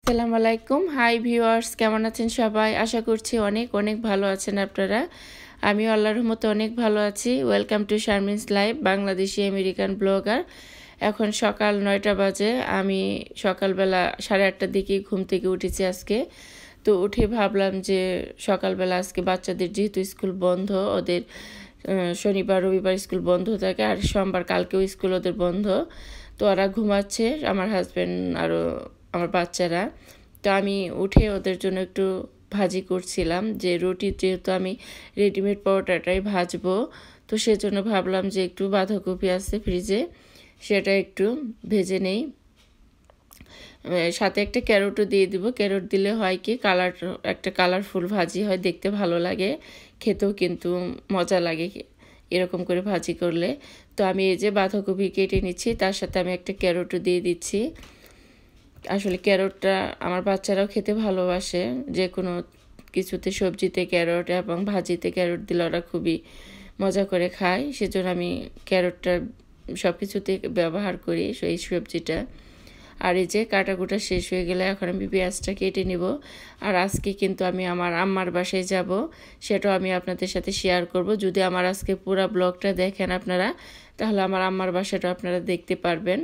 আসসালামু আলাইকুম। Hi viewers, কেমন আছেন সবাই? আশা করছি অনেক অনেক ভালো আছেন আপনারা। আমিও আল্লাহর রহমতে অনেক ভালো আছি। Welcome to Sharmin's live, Bangladeshi American blogger. এখন সকাল 9টা বাজে। আমি সকালবেলা 8:30টার দিকে ঘুম থেকে উঠেছি আজকে। তো উঠে ভাবলাম যে সকালবেলা আজকে বাচ্চাদের যেহেতু স্কুল বন্ধ, ওদের শনিবার রবিবার স্কুল বন্ধ থাকে, আর সোমবার কালকেও স্কুল ওদের বন্ধ। তো ওরা ঘুমাচ্ছে, আমার হাজব্যান্ড আরও আমার বাচ্চারা। তো আমি উঠে ওদের জন্য একটু ভাজি করছিলাম, যে রুটি যেহেতু আমি রেডিমেড পরোটাটাই ভাজবো, তো সেজন্য ভাবলাম যে একটু বাঁধাকপি আছে ফ্রিজে, সেটা একটু ভেজে নেই। সাথে একটা ক্যারটও দিয়ে দিব। ক্যারট দিলে হয় কি, একটা কালারফুল ভাজি হয়, দেখতে ভালো লাগে, খেতেও কিন্তু মজা লাগে এরকম করে ভাজি করলে। তো আমি এই যে বাঁধাকপি কেটে নিচ্ছি, তার সাথে আমি একটা ক্যারটও দিয়ে দিচ্ছি। আসলে ক্যারটটা আমার বাচ্চারাও খেতে ভালোবাসে, যে কোনো কিছুতে সবজিতে ক্যারট এবং ভাজিতে ক্যারট দিলে ওরা খুবই মজা করে খায়। সেজন্য আমি ক্যারটটা সব কিছুতে ব্যবহার করি, এই সবজিটা। আর এই যে কাটাকুটা শেষ হয়ে গেলে এখন আমি পেঁয়াজটা কেটে নিব। আর আজকে কিন্তু আমি আমার আম্মার বাসায় যাব, সেটাও আমি আপনাদের সাথে শেয়ার করব। যদি আমার আজকে পুরো ব্লগটা দেখেন আপনারা, তাহলে আমার আম্মার বাসাটা আপনারা দেখতে পারবেন।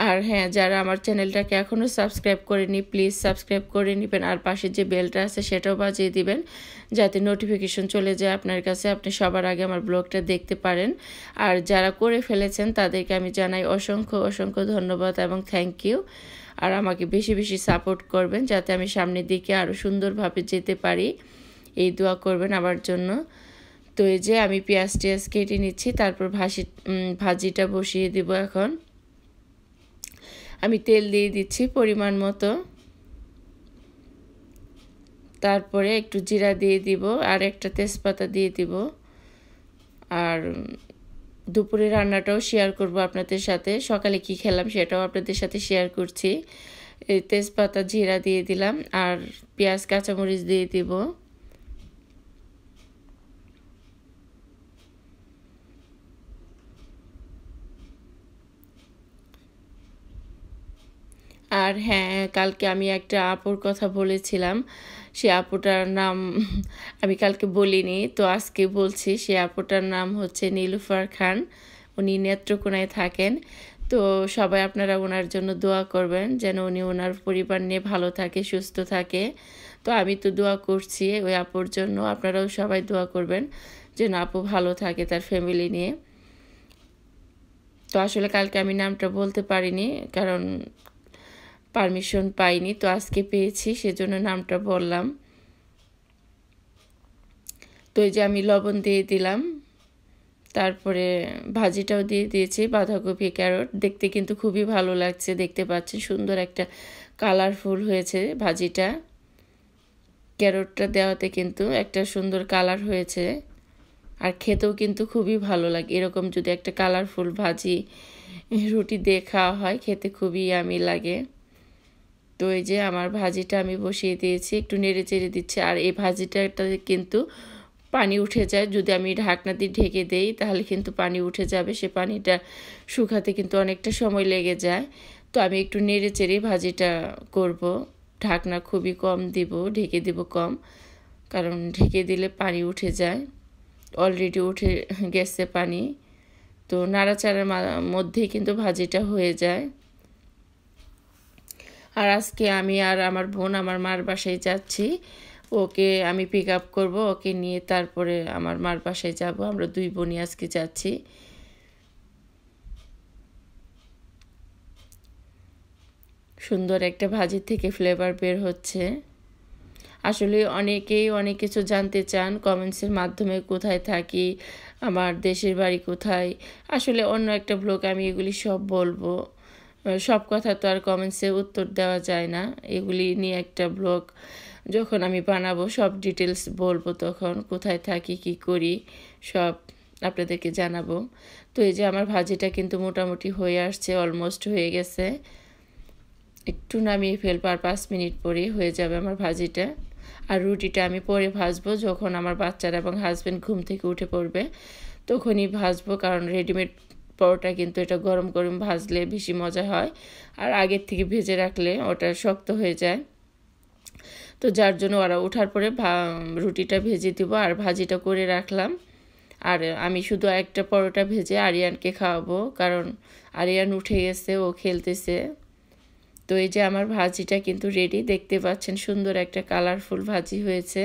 আর হ্যাঁ, যারা আমার চ্যানেলটাকে এখনও সাবস্ক্রাইব করেনি, প্লিজ সাবস্ক্রাইব করে নেবেন। আর পাশে যে বেলটা আছে সেটাও বাজিয়ে দিবেন, যাতে নোটিফিকেশন চলে যায় আপনার কাছে, আপনি সবার আগে আমার ব্লগটা দেখতে পারেন। আর যারা করে ফেলেছেন তাদেরকে আমি জানাই অসংখ্য অসংখ্য ধন্যবাদ এবং থ্যাংক ইউ। আর আমাকে বেশি বেশি সাপোর্ট করবেন, যাতে আমি সামনের দিকে আরও সুন্দরভাবে যেতে পারি। এই দোয়া করবেন আমার জন্য। তো এই যে আমি পেঁয়াজ টিয়াজ কেটে নিচ্ছি, তারপর ভাজিটা বসিয়ে দিব। এখন আমি তেল দিয়ে দিচ্ছি পরিমাণ মতো, তারপরে একটু জিরা দিয়ে দিব, আর একটা তেজপাতা দিয়ে দিব। আর দুপুরে রান্নাটাও শেয়ার করব আপনাদের সাথে, সকালে কি খেলাম সেটাও আপনাদের সাথে শেয়ার করছি। এই তেজপাতা জিরা দিয়ে দিলাম, আর পেঁয়াজ কাঁচামরিচ দিয়ে দিব। আর হ্যাঁ, কালকে আমি একটা আপুর কথা বলেছিলাম, সে আপুটার নাম আমি কালকে বলিনি, তো আজকে বলছি। সে আপুটার নাম হচ্ছে নীলুফার খান, উনি নেত্রকোনায় থাকেন। তো সবাই আপনারা ওনার জন্য দোয়া করবেন, যেন উনি ওনার পরিবার নিয়ে ভালো থাকে, সুস্থ থাকে। তো আমি তো দোয়া করছি ওই আপুর জন্য, আপনারাও সবাই দোয়া করবেন যেন আপু ভালো থাকে তার ফ্যামিলি নিয়ে। তো আসলে কালকে আমি নামটা বলতে পারিনি, কারণ পারমিশন পাইনি, তো আজকে পেয়েছি, সেজন্য নামটা বললাম। তো এই যে আমি লবণ দিয়ে দিলাম, তারপরে ভাজিটাও দিয়ে দিয়েছি, বাঁধাকপি ক্যারট। দেখতে কিন্তু খুবই ভালো লাগছে, দেখতে পাচ্ছেন সুন্দর একটা কালারফুল হয়েছে ভাজিটা। ক্যারটটা দেওয়াতে কিন্তু একটা সুন্দর কালার হয়েছে, আর খেতেও কিন্তু খুবই ভালো লাগে। এরকম যদি একটা কালারফুল ভাজি রুটি দিয়ে খাওয়া হয়, খেতে খুবই ইয়ামি লাগে। তো এই যে আমার ভাজিটা আমি বসিয়ে দিয়েছি, একটু নেড়ে চেড়ে দিচ্ছি। আর এই ভাজিটাতে কিন্তু পানি উঠে যায়, যদি আমি ঢাকনা দিয়ে ঢেকে দেই তাহলে কিন্তু পানি উঠে যাবে, সে পানিটা শুকাতে কিন্তু অনেকটা সময় লেগে যায়। তো আমি একটু নেড়ে চেড়ে ভাজিটা করব, ঢাকনা খুবই কম দিব, ঢেকে দিব কম, কারণ ঢেকে দিলে পানি উঠে যায়, অলরেডি উঠে গেছে পানি। তো নাড়াচাড়ার মধ্যেই কিন্তু ভাজিটা হয়ে যায়। আর আজকে আমি আর আমার বোন আমার মার বাসায় যাচ্ছি, ওকে আমি পিক আপ করবো, ওকে নিয়ে তারপরে আমার মার বাসায় যাব। আমরা দুই বোনই আজকে যাচ্ছি। সুন্দর একটা ভাজি থেকে ফ্লেভার বের হচ্ছে। আসলে অনেকেই অনেক কিছু জানতে চান কমেন্টসের মাধ্যমে, কোথায় থাকি, আমার দেশের বাড়ি কোথায়। আসলে অন্য একটা ব্লগ আমি এগুলি সব বলবো, সব কথা তো আর কমেন্টসে উত্তর দেওয়া যায় না। এগুলি নিয়ে একটা ব্লগ যখন আমি বানাবো, সব ডিটেলস বলবো, তখন কোথায় থাকি কি করি সব আপনাদেরকে জানাবো। তো এই যে আমার ভাজিটা কিন্তু মোটামুটি হয়ে আসছে, অলমোস্ট হয়ে গেছে। একটু নামিয়ে ফেলবো, আর 5 মিনিট পরেই হয়ে যাবে আমার ভাজিটা। আর রুটিটা আমি পরে ভাজবো, যখন আমার বাচ্চারা এবং হাজব্যান্ড ঘুম থেকে উঠে পড়বে তখনই ভাজবো, কারণ রেডিমেড পরোটা কিন্তু এটা গরম গরম ভাজলে বেশি মজা হয়, আর আগের থেকে ভেজে রাখলে ওটা শক্ত হয়ে যায়। তো যার জন্য ওরা ওঠার পরে রুটিটা ভেজে দিব আর ভাজিটা করে রাখলাম। আর আমি শুধু একটা পরোটা ভেজে আরিয়ানকে খাওয়াবো, কারণ আরিয়ান উঠে গেছে, ও খেলতেছে। তো এই যে আমার ভাজিটা কিন্তু রেডি, দেখতে পাচ্ছেন সুন্দর একটা কালারফুল ভাজি হয়েছে।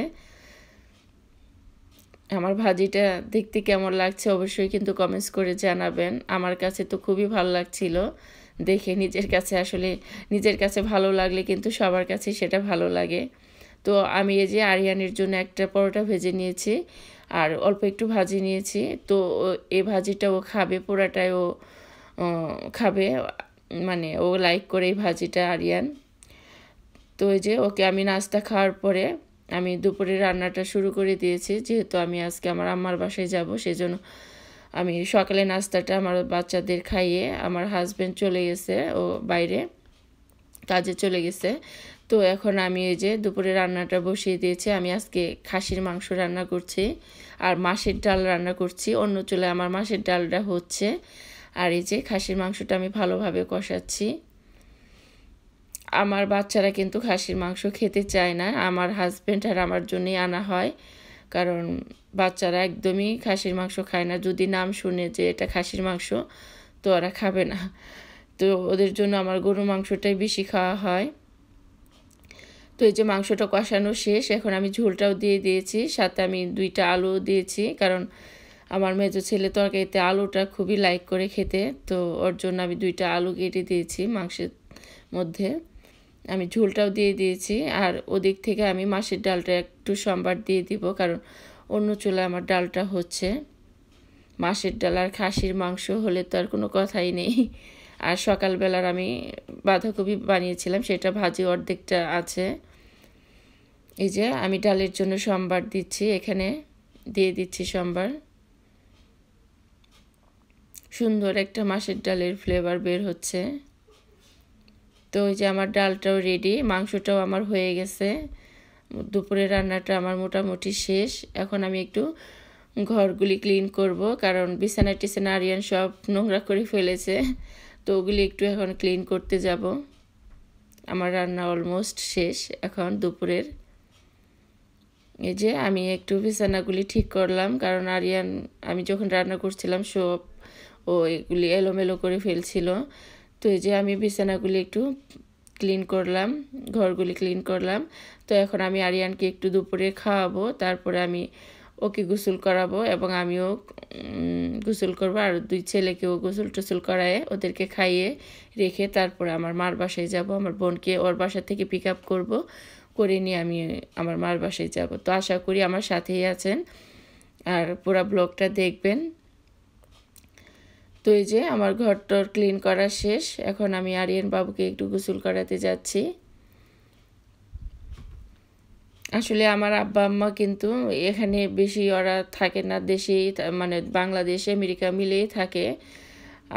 আমার ভাজিটা দেখতে কেমন লাগছে অবশ্যই কিন্তু কমেন্টস করে জানাবেন। আমার কাছে তো খুবই ভালো লাগছিল দেখে, নিজের কাছে ভালো লাগলে কিন্তু সবার কাছে সেটা ভালো লাগে। তো আমি এই যে আরিয়ানের জন্য একটা পরোটা ভেজে নিয়েছি আর অল্প একটু ভাজি নিয়েছি। তো এই ভাজিটা ও খাবে, পুরাটাই ও খাবে, মানে ও লাইক করে এই ভাজিটা আরিয়ান। তো এই যে ওকে আমি নাস্তা খাওয়ার পরে আমি দুপুরে রান্নাটা শুরু করে দিয়েছি, যেহেতু আমি আজকে আমার আম্মার বাসায় যাব, সেজন্য আমি সকালে নাস্তাটা আমার বাচ্চাদের খাইয়ে আমার হাজব্যান্ড চলে গেছে, ও বাইরে কাজে চলে গেছে। তো এখন আমি এই যে দুপুরে রান্নাটা বসিয়ে দিয়েছি। আমি আজকে খাসির মাংস রান্না করছি আর মাছের ডাল রান্না করছি। অন্য চুলায় আমার মাছের ডালটা হচ্ছে, আর এই যে খাসির মাংসটা আমি ভালোভাবে কষাচ্ছি। আমার বাচ্চারা কিন্তু খাসির মাংস খেতে চায় না, আমার হাজব্যান্ড আর আমার জন্যই আনা হয়, কারণ বাচ্চারা একদমই খাসির মাংস খায় না। যদি নাম শুনে যে এটা খাসির মাংস, তো ওরা খাবে না। তো ওদের জন্য আমার গরুর মাংসটাই বেশি খাওয়া হয়। তো এই যে মাংসটা কষানো শেষ, এখন আমি ঝোলটাও দিয়ে দিয়েছি, সাথে আমি 2টা আলু দিয়েছি, কারণ আমার মেজো ছেলে তরকারিতে আলুটা খুবই লাইক করে খেতে। তো ওর জন্য আমি 2টা আলু কেটে দিয়েছি মাংসের মধ্যে। আমি ঝোলটাও দিয়ে দিয়েছি, আর ওদিক থেকে আমি মাছের ডালটা একটু সম্বার দিয়ে দিব, কারণ অন্য চুলায় আমার ডালটা হচ্ছে। মাছের ডাল আর খাসির মাংস হলে তো আর কোনো কথাই নেই। আর সকালবেলার আমি বাঁধাকপি বানিয়েছিলাম, সেটা ভাজি অর্ধেকটা আছে। এই যে আমি ডালের জন্য সম্বার দিচ্ছি, এখানে দিয়ে দিচ্ছি সম্বার। সুন্দর একটা মাছের ডালের ফ্লেভার বের হচ্ছে। তো ওই যে আমার ডালটাও রেডি, মাংসটাও আমার হয়ে গেছে। দুপুরের রান্নাটা আমার মোটামুটি শেষ। এখন আমি একটু ঘরগুলি ক্লিন করব, কারণ বিছানা টিছানা আরিয়ান সব নোংরা করে ফেলেছে। তো ওগুলি একটু এখন ক্লিন করতে যাব। আমার রান্না অলমোস্ট শেষ এখন দুপুরের। এই যে আমি একটু বিছানাগুলি ঠিক করলাম, কারণ আরিয়ান আমি যখন রান্না করছিলাম সব ও এগুলি এলোমেলো করে ফেলছিল। তো এই যে আমি বিছানাগুলি একটু ক্লিন করলাম, ঘরগুলি ক্লিন করলাম। তো এখন আমি আরিয়ানকে একটু দুপুরে খাওয়াবো, তারপরে আমি ওকে গোসল করাবো এবং আমিও গোসল করবো, আর 2 ছেলেকেও গোসল টোসল করায়ে ওদেরকে খাইয়ে রেখে তারপরে আমার মার বাসায় যাব। আমার বোনকে ওর বাসা থেকে পিক আপ করবো, করে নিয়ে আমি আমার মার বাসায় যাব। তো আশা করি আমার সাথেই আছেন আর পুরো ব্লগটা দেখবেন। তো এই যে আমার ঘরটর ক্লিন করা শেষ, এখন আমি আরিয়ান বাবুকে একটু গোসল করাতে যাচ্ছি। আসলে আমার আব্বা আম্মা কিন্তু এখানে বেশি ওরা থাকে না, দেশেই মানে বাংলাদেশ আমেরিকা মিলেই থাকে।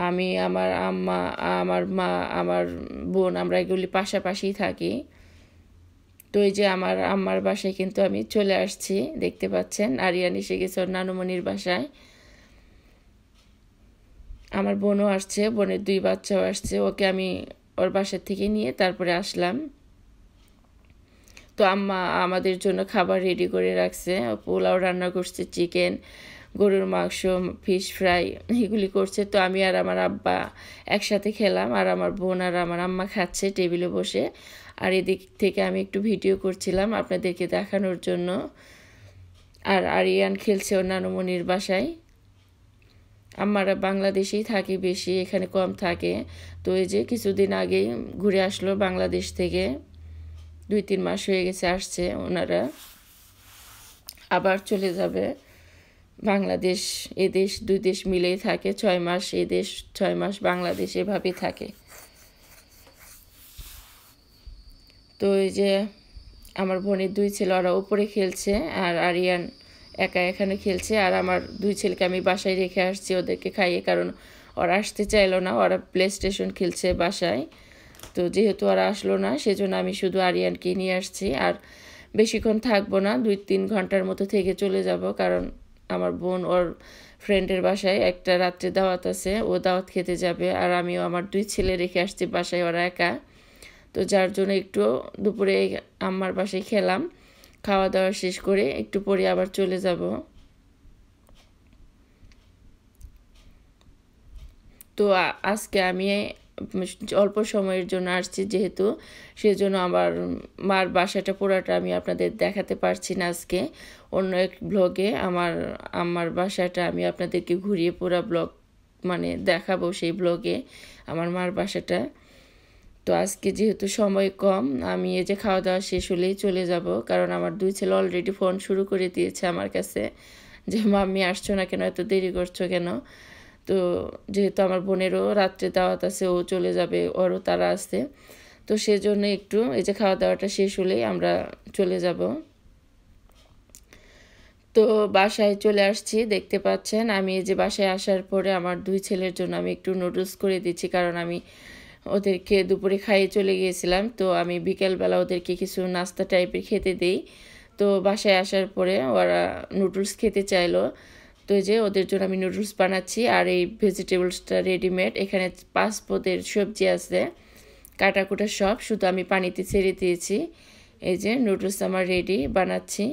আমি, আমার আম্মা, আমার মা, আমার বোন, আমরা এগুলি পাশাপাশিই থাকি। তো এই যে আমার আম্মার বাসায় কিন্তু আমি চলে আসছি, দেখতে পাচ্ছেন আরিয়ান এসে গেছে ওর নানুমণির বাসায়। আমার বোনও আসছে, বোনের 2 বাচ্চাও আসছে, ওকে আমি ওর বাসার থেকে নিয়ে তারপরে আসলাম। তো আম্মা আমাদের জন্য খাবার রেডি করে রাখছে, পোলাও রান্না করছে, চিকেন, গরুর মাংস, ফিশ ফ্রাই এগুলি করছে। তো আমি আর আমার আব্বা একসাথে খেলাম, আর আমার বোন আর আমার আম্মা খাচ্ছে টেবিলে বসে, আর এদিক থেকে আমি একটু ভিডিও করছিলাম আপনাদেরকে দেখানোর জন্য। আর আরিয়ান খেলছে ওর নানুমণির বাসায়। আম্মারা বাংলাদেশেই থাকে বেশি, এখানে কম থাকে। তো এই যে কিছুদিন আগেই ঘুরে আসলো বাংলাদেশ থেকে, 2-3 মাস হয়ে গেছে আসছে ওনারা, আবার চলে যাবে বাংলাদেশ। এদেশ 2 দেশ মিলেই থাকে, 6 মাস এদেশ 6 মাস বাংলাদেশ, এভাবেই থাকে। তো এই যে আমার বোনের 2 ছেলে ওরা উপরে খেলছে, আর আরিয়ান একা এখানে খেলছে। আর আমার 2 ছেলেকে আমি বাসায় রেখে আসছি ওদেরকে খাইয়ে, কারণ ওরা আসতে চাইলো না, ওরা প্লে স্টেশন খেলছে বাসায়। তো যেহেতু ওরা আসলো না, সেজন্য আমি শুধু আরিয়ানকে নিয়ে আসছি। আর বেশিক্ষণ থাকবো না, 2-3 ঘন্টার মতো থেকে চলে যাব, কারণ আমার বোন ওর ফ্রেন্ডের বাসায় একটা রাত্রে দাওয়াত আছে, ও দাওয়াত খেতে যাবে, আর আমিও আমার 2 ছেলে রেখে আসছি বাসায়, ওরা একা। তো যার জন্য একটু দুপুরে আম্মার বাসায় খেলাম, খাওয়া দাওয়া শেষ করে একটু পরে আবার চলে যাব। তো আজকে আমি অল্প সময়ের জন্য আসছি যেহেতু, সেজন্য আমার মার বাসাটা পুরাটা আমি আপনাদের দেখাতে পারছি না আজকে। অন্য এক ব্লগে আমার বাসাটা আমি আপনাদেরকে ঘুরিয়ে পুরা ব্লগ মানে দেখাবো, সেই ব্লগে আমার মার বাসাটা। তো আজকে যেহেতু সময় কম, আমি এই যে খাওয়া দাওয়া শেষ হলেই চলে যাব, কারণ আমার 2 ছেলে অলরেডি ফোন শুরু করে দিয়েছে আমার কাছে যে মাম্মি আসছো না কেন, এত দেরি করছো কেন। তো যেহেতু আমার বোনেরও রাত্রে দাওয়াত আছে, ও চলে যাবে, ওরও তারা আছে, তো সেজন্য একটু এই যে খাওয়া দাওয়াটা শেষ হলেই আমরা চলে যাব। তো বাসায় চলে আসছি, দেখতে পাচ্ছেন আমি এই যে বাসায় আসার পরে আমার 2 ছেলের জন্য আমি একটু নুডলস করে দিচ্ছি, কারণ আমি ওদেরকে দুপুরে খাইয়ে চলে গিয়েছিলাম। তো আমি বিকেলবেলা ওদেরকে কিছু নাস্তা টাইপের খেতে দিই। তো বাসায় আসার পরে ওরা নুডলস খেতে চাইলো, তো এই যে ওদের জন্য আমি নুডলস বানাচ্ছি। আর এই ভেজিটেবলসটা রেডিমেড, এখানে 5 পদের সবজি আছে কাটাকুটা সব, শুধু আমি পানিতে ছেড়ে দিয়েছি। এই যে নুডলস আমার রেডি, বানাচ্ছি।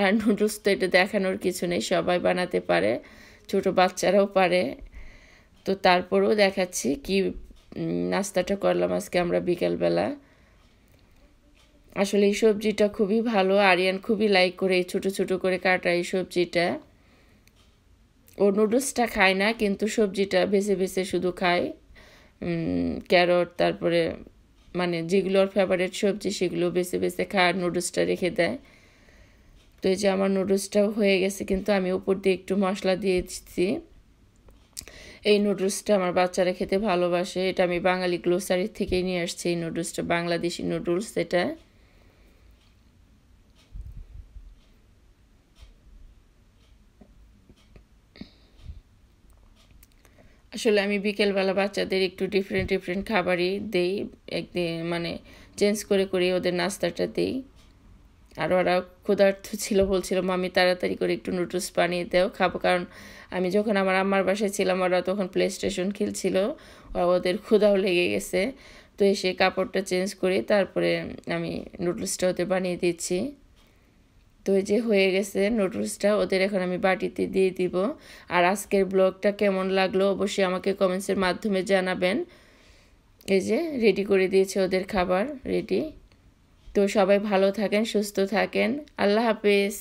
আর নুডলস তো এটা দেখানোর কিছু নেই, সবাই বানাতে পারে, ছোট বাচ্চারাও পারে। তো তারপরেও দেখাচ্ছি কি নাস্তাটা করলাম আজকে আমরা বিকেলবেলা। আসলে এই সবজিটা খুবই ভালো, আরিয়ান খুবই লাইক করে এই ছোটো ছোটো করে কাটা এই সবজিটা। ও নুডলসটা খায় না, কিন্তু সবজিটা বেছে বেছে শুধু খায়, ক্যারট, তারপরে মানে যেগুলো ওর ফেভারিট সবজি সেগুলো বেছে বেছে খায়, আর নুডলসটা রেখে দেয়। তো এই যে আমার নুডলসটাও হয়ে গেছে, কিন্তু আমি উপর দিয়ে একটু মশলা দিয়েছি। এই নুডলসটা আমার বাচ্চারা খেতে ভালোবাসে, এটা আমি বাঙালি গ্লোসারি থেকেই নিয়ে আসছি। এই নুডলসটা বাংলাদেশি নুডলস এটা। আসলে আমি বিকেলবেলা বাচ্চাদের একটু ডিফারেন্ট ডিফারেন্ট খাবারই দেই, একদিন মানে চেঞ্জ করে করে ওদের নাস্তাটা দেই। আর ওরা ক্ষুধার্ত ছিল, বলছিল মামি তাড়াতাড়ি করে একটু নুডলস বানিয়ে দাও, খাবো। কারণ আমি যখন আমার আম্মার বাসায় ছিলাম, ওরা তখন প্লে স্টেশন খেলছিল, ওদের ক্ষুধাও লেগে গেছে। তো এসে কাপড়টা চেঞ্জ করে তারপরে আমি নুডলসটা ওদের বানিয়ে দিচ্ছি। তো এই যে হয়ে গেছে নুডলসটা, ওদের এখন আমি বাটিতে দিয়ে দিব। আর আজকের ব্লগটা কেমন লাগলো অবশ্যই আমাকে কমেন্টসের মাধ্যমে জানাবেন। এই যে রেডি করে দিয়েছে ওদের খাবার রেডি। তো সবাই ভালো থাকেন, সুস্থ থাকেন, আল্লাহ হাফেজ।